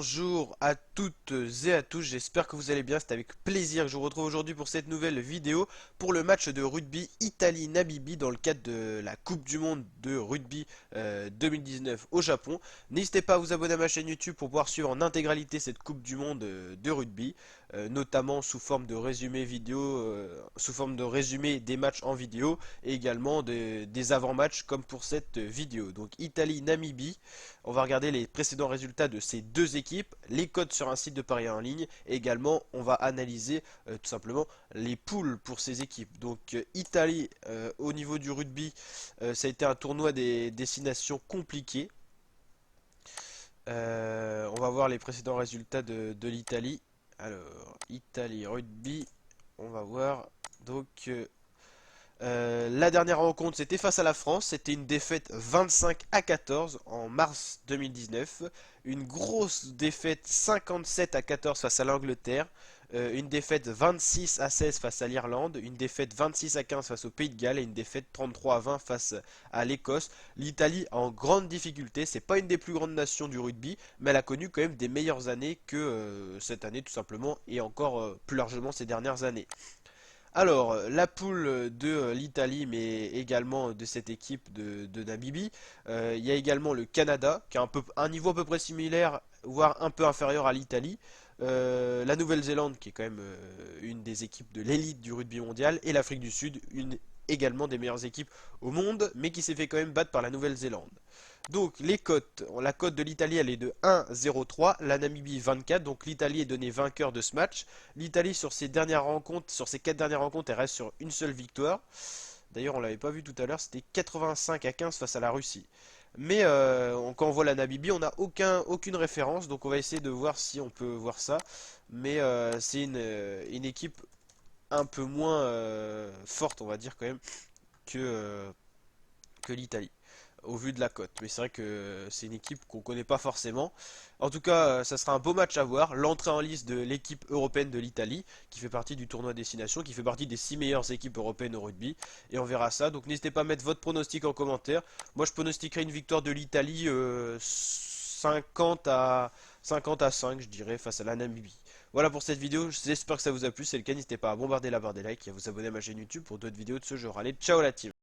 Bonjour à toutes et à tous, j'espère que vous allez bien, c'est avec plaisir que je vous retrouve aujourd'hui pour cette nouvelle vidéo pour le match de rugby Italie-Namibie dans le cadre de la Coupe du Monde de rugby 2019 au Japon. N'hésitez pas à vous abonner à ma chaîne YouTube pour pouvoir suivre en intégralité cette Coupe du Monde de rugby, notamment sous forme de résumé vidéo, sous forme de résumé des matchs en vidéo et également des avant-matchs comme pour cette vidéo. Donc Italie-Namibie. On va regarder les précédents résultats de ces deux équipes, les codes sur un site de paris en ligne, et également on va analyser tout simplement les poules pour ces équipes. Donc Italie, au niveau du rugby, ça a été un tournoi des destinations compliqué. On va voir les précédents résultats de l'Italie. Alors, Italie rugby, on va voir. Donc, la dernière rencontre, c'était face à la France. C'était une défaite 25-14 en mars 2019. Une grosse défaite 57-14 face à l'Angleterre. Une défaite 26-16 face à l'Irlande. Une défaite 26-15 face au Pays de Galles. Et une défaite 33-20 face à l'Écosse. L'Italie en grande difficulté. C'est pas une des plus grandes nations du rugby, mais elle a connu quand même des meilleures années que cette année tout simplement. Et encore plus largement ces dernières années. Alors, la poule de l'Italie, mais également de cette équipe de Namibie, il y a également le Canada, qui a un niveau à peu près similaire, voire un peu inférieur à l'Italie. La Nouvelle-Zélande, qui est quand même une des équipes de l'élite du rugby mondial, et l'Afrique du Sud, une également des meilleures équipes au monde, mais qui s'est fait quand même battre par la Nouvelle-Zélande. Donc les cotes, la cote de l'Italie elle est de 1,03, la Namibie 24, donc l'Italie est donnée vainqueur de ce match. L'Italie sur ses dernières rencontres, sur ses 4 dernières rencontres, elle reste sur une seule victoire. D'ailleurs on l'avait pas vu tout à l'heure, c'était 85-15 face à la Russie. Mais quand on voit la Namibie, on n'a aucune référence, donc on va essayer de voir si on peut voir ça. Mais c'est une équipe un peu moins forte, on va dire quand même, que l'Italie au vu de la cote. Mais c'est vrai que c'est une équipe qu'on connaît pas forcément. En tout cas, ça sera un beau match à voir. L'entrée en liste de l'équipe européenne de l'Italie, qui fait partie du tournoi Destination, qui fait partie des 6 meilleures équipes européennes au rugby. Et on verra ça. Donc n'hésitez pas à mettre votre pronostic en commentaire. Moi, je pronostiquerai une victoire de l'Italie 50 à 5, je dirais, face à la Namibie. Voilà pour cette vidéo, j'espère que ça vous a plu, si c'est le cas, n'hésitez pas à bombarder la barre des likes et à vous abonner à ma chaîne YouTube pour d'autres vidéos de ce genre. Allez, ciao la team!